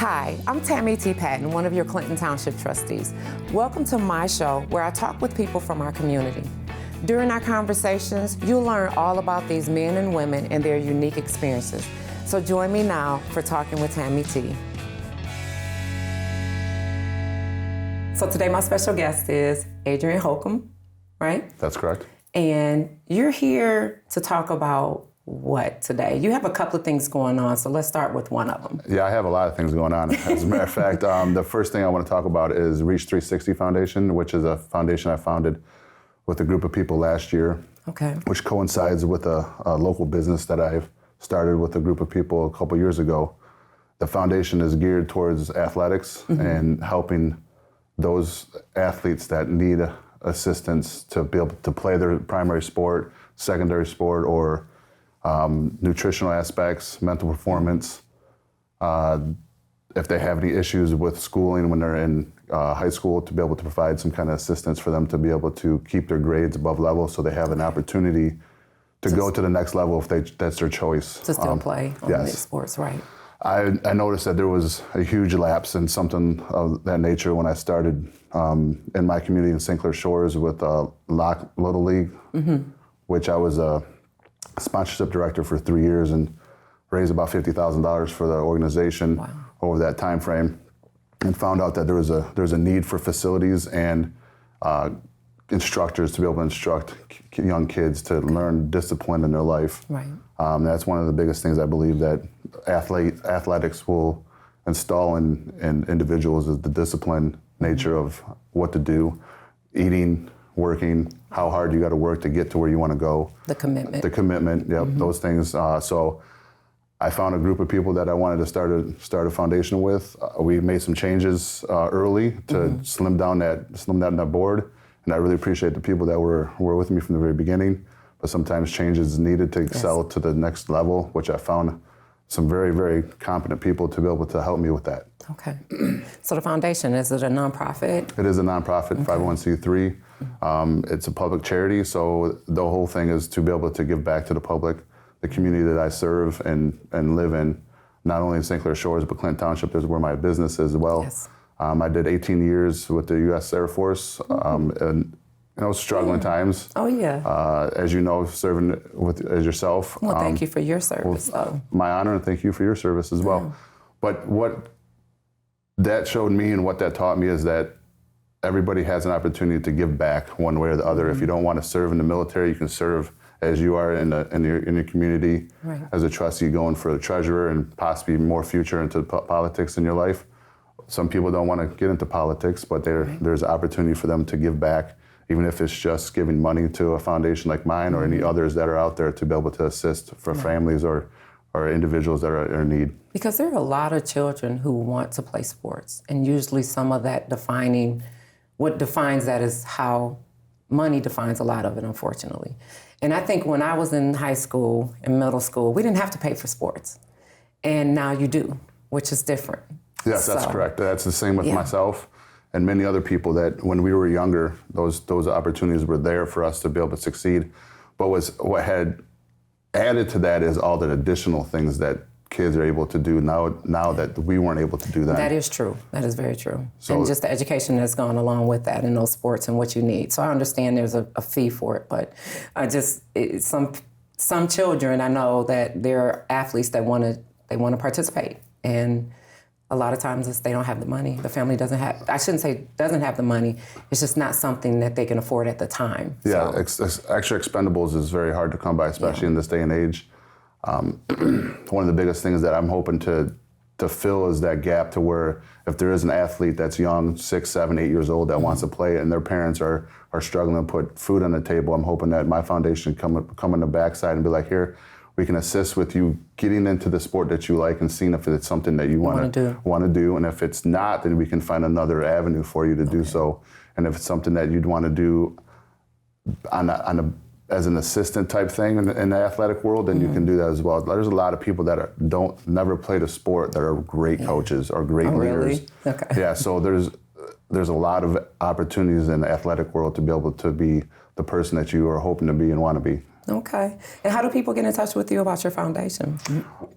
Hi, I'm Tammy T. Patton, one of your Clinton Township trustees. Welcome to my show where I talk with people from our community. During our conversations, you'll learn all about these men and women and their unique experiences. So join me now for Talking with Tammy T. So today my special guest is Adrian Holcomb, right? That's correct. And you're here to talk about what today? You have a couple of things going on, so let's start with one of them. Yeah, I have a lot of things going on. As a matter of fact, the first thing I want to talk about is Reach 360 Foundation, which is a foundation I founded with a group of people last year, Okay. which coincides with a local business that I've started with a group of people a couple years ago. The foundation is geared towards athletics and helping those athletes that need assistance to be able to play their primary sport, secondary sport, or nutritional aspects, mental performance. If they have any issues with schooling when they're in high school, to be able to provide some kind of assistance for them to be able to keep their grades above level so they have an opportunity to go to the next level if that's their choice. To still play on the sports, right. I noticed that there was a huge lapse in something of that nature when I started in my community in St. Clair Shores with Lock Little League, which I was a sponsorship director for 3 years and raised about $50,000 for the organization over that time frame, and found out that there's a need for facilities and instructors to be able to instruct young kids to learn discipline in their life. Right. That's one of the biggest things I believe that athletics will install in individuals is the discipline nature of what to do, eating, working, how hard you got to work to get to where you want to go. The commitment. The commitment, yep, those things. So I found a group of people that I wanted to start a foundation with. We made some changes early to slim down that board, and I really appreciate the people that were with me from the very beginning. But sometimes change is needed to excel to the next level, which I found some very, very competent people to be able to help me with that. Okay. So the foundation, is it a nonprofit? It is a nonprofit, 501c3. It's a public charity, so the whole thing is to be able to give back to the public, the community that I serve and live in, not only in St. Clair Shores, but Clinton Township is where my business is as well. Yes. I did 18 years with the U.S. Air Force, and struggling times. Oh, yeah. As you know, serving as yourself. Well, thank you for your service, though. My honor, and thank you for your service as well. But what that showed me and what that taught me is that everybody has an opportunity to give back one way or the other. If you don't want to serve in the military, you can serve as you are in your community, as a trustee going for a treasurer and possibly more future into politics in your life. Some people don't want to get into politics, but there's an opportunity for them to give back, even if it's just giving money to a foundation like mine or any others that are out there to be able to assist for families or individuals that are in need. Because there are a lot of children who want to play sports, and usually some of that what defines that is how money defines a lot of it, unfortunately. And I think when I was in high school and middle school, we didn't have to pay for sports. And now you do, which is different. Yes, that's correct. That's the same with myself and many other people that when we were younger, those opportunities were there for us to be able to succeed. But what had added to that is all the additional things that kids are able to do now that we weren't able to do then. That is true. That is very true. So, and just the education that's gone along with that in those sports and what you need. So I understand there's a fee for it, but some children, I know that there are athletes that want to participate, and a lot of times it's they don't have the money. The family doesn't have, I shouldn't say doesn't have the money, it's just not something that they can afford at the time. Yeah, extra expendables is very hard to come by, especially in this day and age. One of the biggest things that I'm hoping to fill is that gap to where if there is an athlete that's young, 6, 7, 8 years old that wants to play and their parents are struggling to put food on the table, I'm hoping that my foundation come on the backside and be like, here, we can assist with you getting into the sport that you like and seeing if it's something that you want to do. And if it's not, then we can find another avenue for you to do so. And if it's something that you'd want to do as an assistant type thing in the athletic world, then you can do that as well. There's a lot of people that never played a sport that are great coaches or great leaders. Really? Okay. Yeah, so there's a lot of opportunities in the athletic world to be able to be the person that you are hoping to be and want to be. Okay. And how do people get in touch with you about your foundation?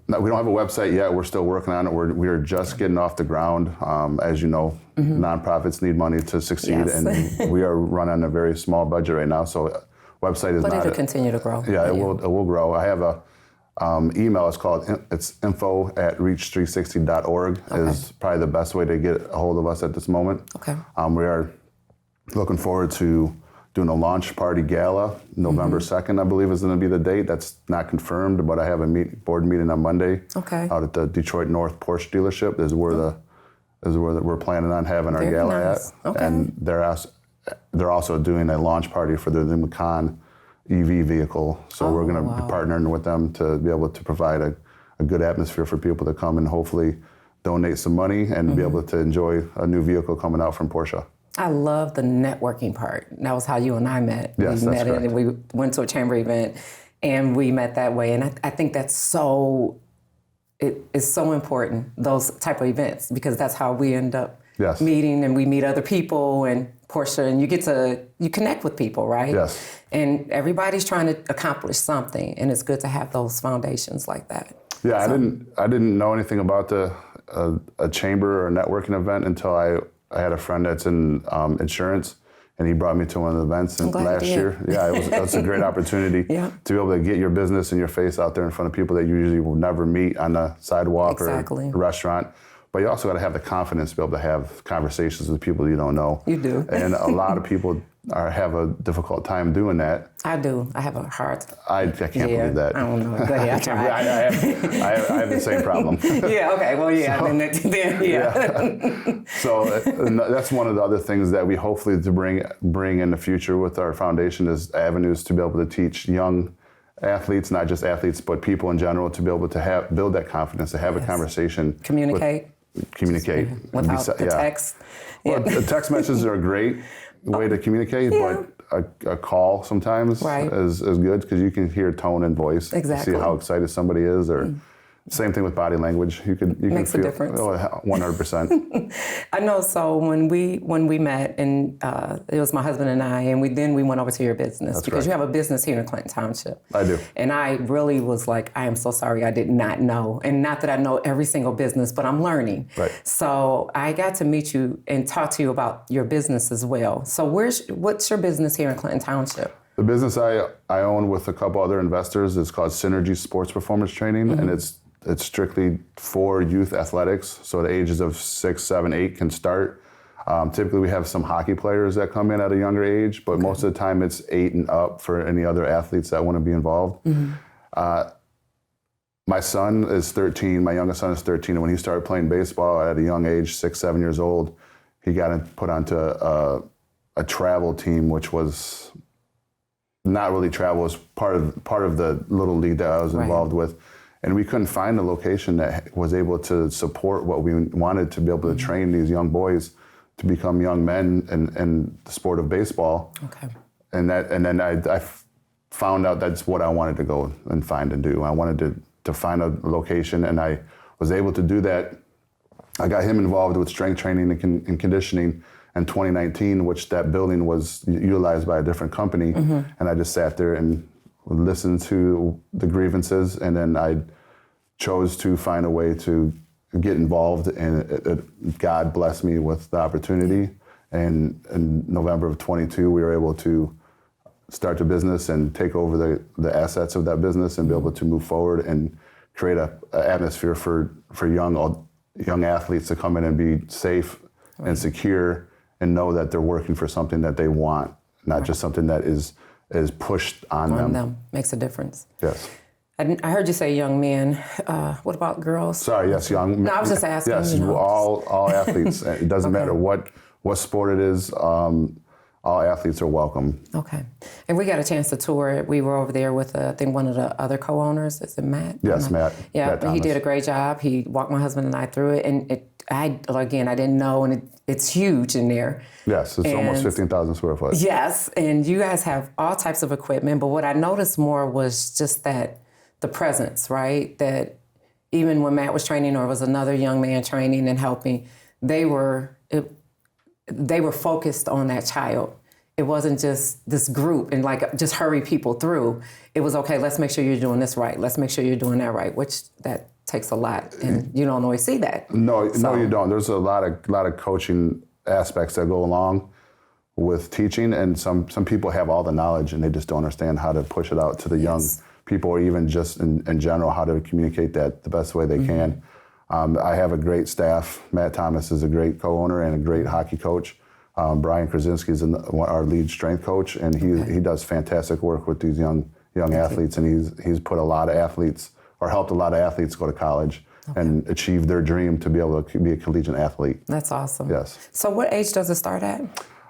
No, we don't have a website yet. We're still working on it. We're just getting off the ground. As you know, nonprofits need money to succeed, Yes. and we are running a very small budget right now. So, website is But not. it'll continue to grow. Yeah, it will grow. I have a email. It's info@reach360.org is probably the best way to get a hold of us at this moment. Okay. We are looking forward to doing a launch party gala. November 2nd, I believe, is going to be the date. That's not confirmed, but I have a board meeting on Monday. Okay. Out at the Detroit North Porsche dealership is where we're planning on having our Very gala nice. at. Okay. And they're also doing a launch party for the Macan EV vehicle. So we're going to be partnering with them to be able to provide a good atmosphere for people to come and hopefully donate some money and be able to enjoy a new vehicle coming out from Porsche. I love the networking part. That was how you and I met. Yes, we that's met correct. and we went to a chamber event and we met that way. And I think that's it is so important, those type of events, because that's how we end up Yes. meeting, and we meet other people and Porsche, and you connect with people, right? Yes. And everybody's trying to accomplish something, and it's good to have those foundations like that. Yeah, I didn't know anything about a chamber or networking event until I had a friend that's in insurance, and he brought me to one of the events last year. Yeah, it was a great opportunity Yeah. to be able to get your business and your face out there in front of people that you usually will never meet on the sidewalk Exactly. or a restaurant. But you also got to have the confidence to be able to have conversations with people you don't know. You do. And a lot of people have a difficult time doing that. I do. I have a heart. I can't believe that. I don't know. Go ahead. I tried. I have the same problem. Yeah. Okay. Well, yeah. So, then yeah. So that's one of the other things that we hopefully to bring in the future with our foundation is avenues to be able to teach young athletes, not just athletes, but people in general, to be able to build that confidence, to have a conversation. Communicate. Without the text. Well, the text messages are a great way to communicate, but a call sometimes is good because you can hear tone and voice. Exactly. See how excited somebody is, or same thing with body language. You can Makes feel a difference. 100%. I know. So when we met, and it was my husband and I, and we went over to your business because you have a business here in Clinton Township. I do. And I really was like, I am so sorry, I did not know, and not that I know every single business, but I'm learning. Right. So I got to meet you and talk to you about your business as well. So what's your business here in Clinton Township? The business I own with a couple other investors is called Synergy Sports Performance Training, and it's strictly for youth athletics. So the ages of 6, 7, 8 can start. Typically we have some hockey players that come in at a younger age, but most of the time it's 8 and up for any other athletes that want to be involved. My son is 13, my youngest son is 13, and when he started playing baseball at a young age, 6, 7 years old, he got put onto a travel team, which was not really travel, it was part of the little league that I was involved with. And we couldn't find a location that was able to support what we wanted to be able to train these young boys to become young men in the sport of baseball. Okay. And then I found out that's what I wanted to go and find and do. I wanted to find a location, and I was able to do that. I got him involved with strength training and conditioning in 2019, which that building was utilized by a different company. And I just sat there and listened to the grievances, and then I chose to find a way to get involved, and God blessed me with the opportunity. And in November of 22, we were able to start the business and take over the assets of that business and be able to move forward and create an atmosphere for young athletes to come in and be safe and secure and know that they're working for something that they want, not just something that is pushed on them. Makes a difference. Yes. I heard you say young men. What about girls? Sorry, yes, young. No, I was just asking. Yes, all athletes. It doesn't matter what sport it is. All athletes are welcome. Okay. And we got a chance to tour it. We were over there with, I think, one of the other co-owners. Is it Matt? Yes, Matt. Yeah, Matt but he did a great job. He walked my husband and I through it. And I didn't know, and it's huge in there. Yes, it's almost 15,000 square foot. Yes, and you guys have all types of equipment. But what I noticed more was just that the presence, right? That even when Matt was training or was another young man training and helping, they were focused on that child. it wasn't just this group and like just hurry people through. It was, okay, let's make sure you're doing this right. Let's make sure you're doing that right, which that takes a lot. And you don't always see that. No, you don't. There's a lot of coaching aspects that go along with teaching, and some people have all the knowledge and they just don't understand how to push it out to the young people, or even just in general, how to communicate that the best way they can. I have a great staff. Matt Thomas is a great co-owner and a great hockey coach. Brian Krasinski is our lead strength coach, and he does fantastic work with these young athletes, and he's put a lot of athletes, or helped a lot of athletes go to college and achieve their dream to be able to be a collegiate athlete. That's awesome. Yes. So what age does it start at?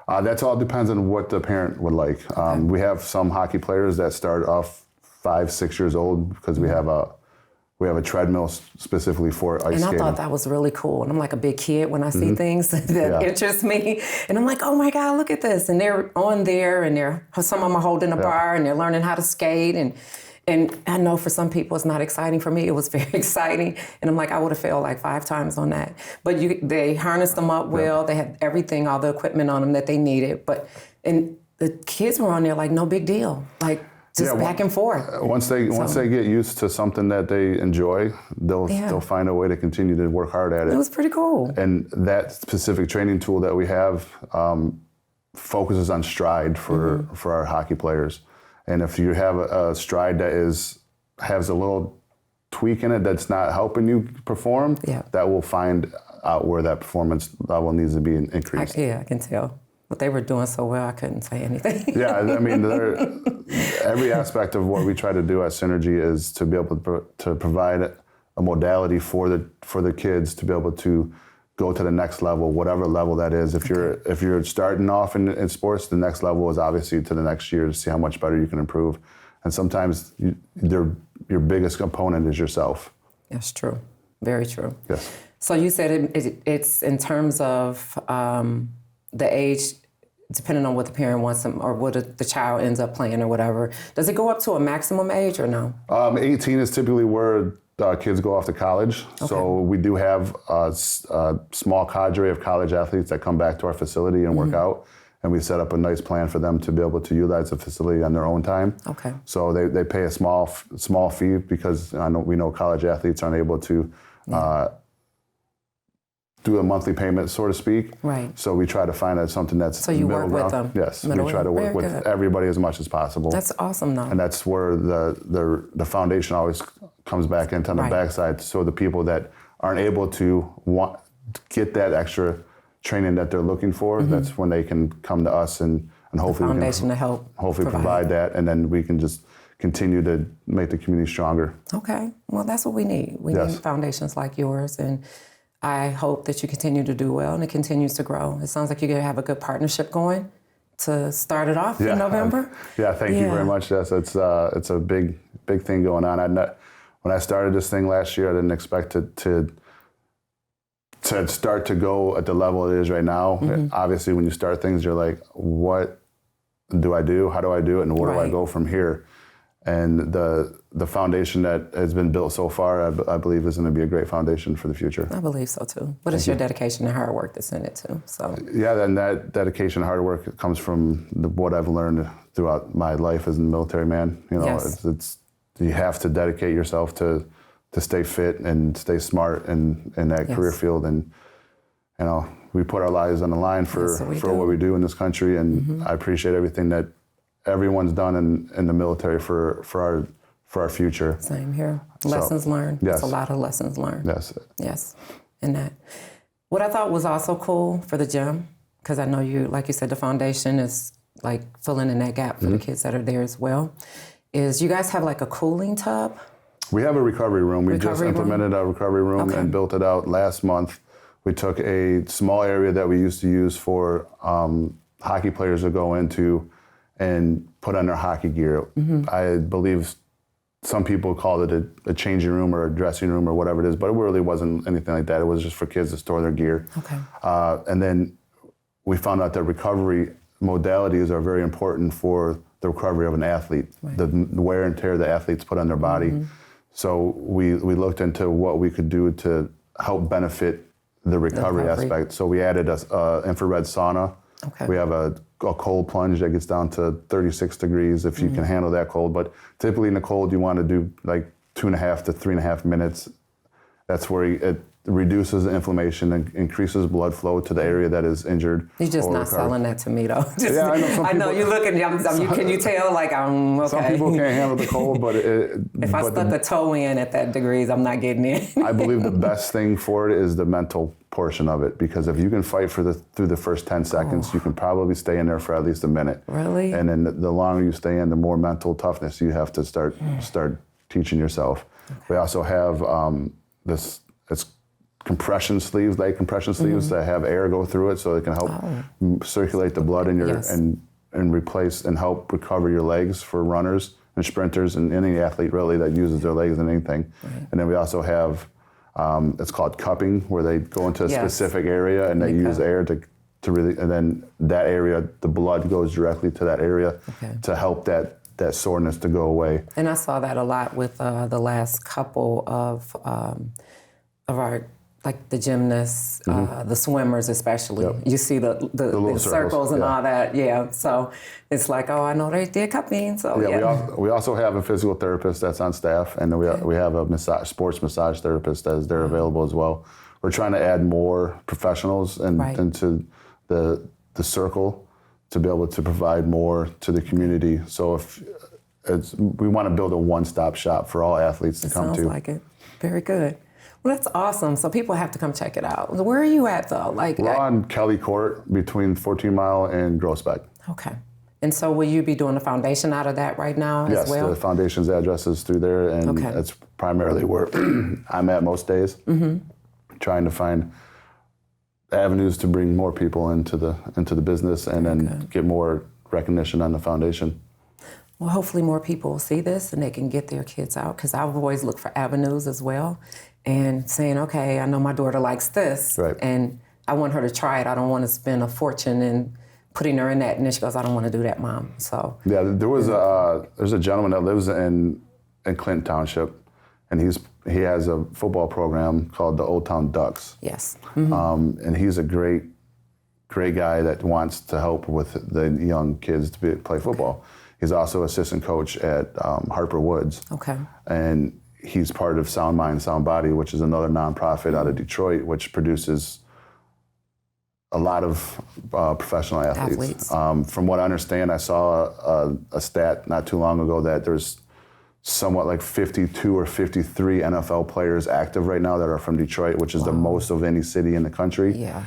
That all depends on what the parent would like. We have some hockey players that start off 5, 6 years old because we have a treadmill specifically for ice skating. And I thought that was really cool. And I'm like a big kid when I see things that interest me. And I'm like, oh my God, look at this. And they're on there, and some of them are holding a bar, and they're learning how to skate. And I know for some people it's not exciting. For me, it was very exciting. And I'm like, I would have failed like 5 times on that. But they harnessed them up well. They had everything, all the equipment on them that they needed. And the kids were on there like no big deal. Like, just back and forth. Once they get used to something that they enjoy, they'll find a way to continue to work hard at it. It was pretty cool. And that specific training tool that we have focuses on stride for our hockey players. And if you have a stride that has a little tweak in it that's not helping you perform, that will find out where that performance level needs to be increased. I can tell. But they were doing so well, I couldn't say anything. Yeah, I mean, every aspect of what we try to do at Synergy is to be able to provide a modality for the kids to be able to go to the next level, whatever level that is. If you're starting off in sports, the next level is obviously to the next year to see how much better you can improve. And sometimes your biggest component is yourself. That's true. Very true. Yes. So you said it's in terms of the age, depending on what the parent wants them, or what the child ends up playing or whatever. Does it go up to a maximum age or no? 18 is typically where kids go off to college. Okay. So we do have a small cadre of college athletes that come back to our facility and work out. And we set up a nice plan for them to be able to utilize the facility on their own time. Okay. So they pay a small fee because we know college athletes aren't able to do a monthly payment, so to speak. Right. So we try to find something that's so you work with them. Yes, we try to work with everybody as much as possible. That's awesome, though. And that's where the foundation always comes back into on the backside. So the people that aren't able to get that extra training that they're looking for, that's when they can come to us and hopefully the foundation to help hopefully provide that, and then we can just continue to make the community stronger. Okay. Well, that's what we need. We need foundations like yours, and I hope that you continue to do well and it continues to grow. It sounds like you're going to have a good partnership going to start it off in November. Thank you very much. Yes, it's a big thing going on. When I started this thing last year, I didn't expect it to start to go at the level it is right now. Obviously, when you start things, you're like, what do I do? How do I do it? And where do I go from here? And the foundation that has been built so far, I believe, is going to be a great foundation for the future. I believe so too. But it's your dedication and hard work that's in it too. So and that dedication and hard work comes from what I've learned throughout my life as a military man. You know, it's you have to dedicate yourself to stay fit and stay smart in that career field. And you know, we put our lives on the line for what we do in this country. And I appreciate everything that everyone's done in the military for our future. Same here. Lessons learned. Yes. There's a lot of lessons learned. Yes. In that. What I thought was also cool for the gym, because I know you, like you said, the foundation is like filling in that gap for the kids that are there as well, is you guys have like a cooling tub? We have a recovery room. We just implemented a recovery room and built it out last month. We took a small area that we used to use for hockey players to go into and put on their hockey gear. I believe some people called it a changing room or a dressing room or whatever it is, but it really wasn't anything like that. It was just for kids to store their gear. Okay. And then we found out that recovery modalities are very important for the recovery of an athlete, the wear and tear the athletes put on their body. So we looked into what we could do to help benefit the recovery aspect. So we added a infrared sauna Okay. We have a cold plunge that gets down to 36 degrees if you can handle that cold. But typically in the cold, you want to do like 2.5 to 3.5 minutes. That's where it reduces the inflammation and increases blood flow to the area that is injured. You're just not selling that to me, though. Yeah, I know. I know you're looking. Can you tell? Like, I'm okay. Some people can't handle the cold, but if I stuck a toe in at that degrees, I'm not getting in. I believe the best thing for it is the mental portion of it, because if you can fight through the first 10 seconds, you can probably stay in there for at least a minute. Really? And then the longer you stay in, the more mental toughness you have to start teaching yourself. Okay. We also have it's compression sleeves, leg compression sleeves that have air go through it, so it can help circulate the blood in your and replace and help recover your legs for runners and sprinters and any athlete really that uses their legs in anything. Right. And then we also have it's called cupping, where they go into a specific area and they use air to really, and then that area, the blood goes directly to that area to help that soreness to go away. And I saw that a lot with the last couple of our, like the gymnasts, the swimmers especially. Yep. You see the circles and all that, So it's like, oh, I know they did cupping, so we also have a physical therapist that's on staff, and we have a sports massage therapist that's there available as well. We're trying to add more professionals into the circle to be able to provide more to the community. So we want to build a one-stop shop for all athletes to come to. Sounds like it. Very good. Well, that's awesome. So people have to come check it out. Where are you at, though? We're on Kelly Court between 14 Mile and Groesbeck. Okay. And so will you be doing the foundation out of that right now as well? Yes, the foundation's address is through there, and that's primarily where I'm at most days, trying to find avenues to bring more people into the business and then get more recognition on the foundation. Well, hopefully more people will see this and they can get their kids out, because I've always looked for avenues as well, and saying, okay, I know my daughter likes this, and I want her to try it. I don't want to spend a fortune in putting her in that. And then she goes, I don't want to do that, Mom. So there's a gentleman that lives in Clinton Township, and he has a football program called the Old Town Ducks. Yes. And he's a great guy that wants to help with the young kids to play football. He's also assistant coach at Harper Woods. Okay. And he's part of Sound Mind, Sound Body, which is another nonprofit out of Detroit, which produces a lot of professional athletes. From what I understand, I saw a stat not too long ago that there's somewhat like 52 or 53 NFL players active right now that are from Detroit, which is the most of any city in the country. Yeah.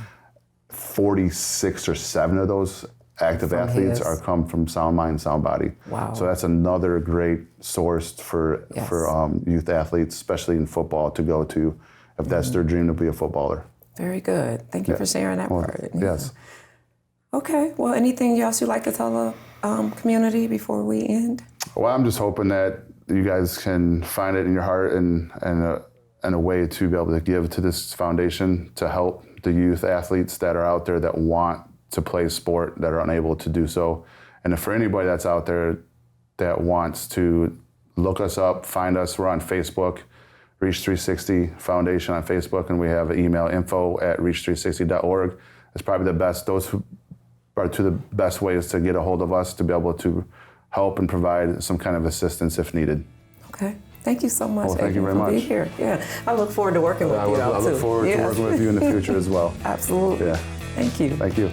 46 or 7 of those active athletes come from Sound Mind, Sound Body. Wow. So that's another great source for youth athletes, especially in football, to go to if that's their dream to be a footballer. Very good. Thank you for sharing that part. Yes. Okay. Well, anything else you'd like to tell the community before we end? Well, I'm just hoping that you guys can find it in your heart and a way to be able to give to this foundation to help the youth athletes that are out there that want to play sport that are unable to do so. And for anybody that's out there that wants to look us up, find us, we're on Facebook, Reach 360 Foundation on Facebook, and we have an email, info@reach360.org. It's probably the best, those are two of the best ways to get a hold of us to be able to help and provide some kind of assistance if needed. Okay. Thank you so much. Well, thank you very much. For being here. Yeah. I look forward to working with you. I look forward to working with you in the future as well. Absolutely. Yeah. Thank you. Thank you.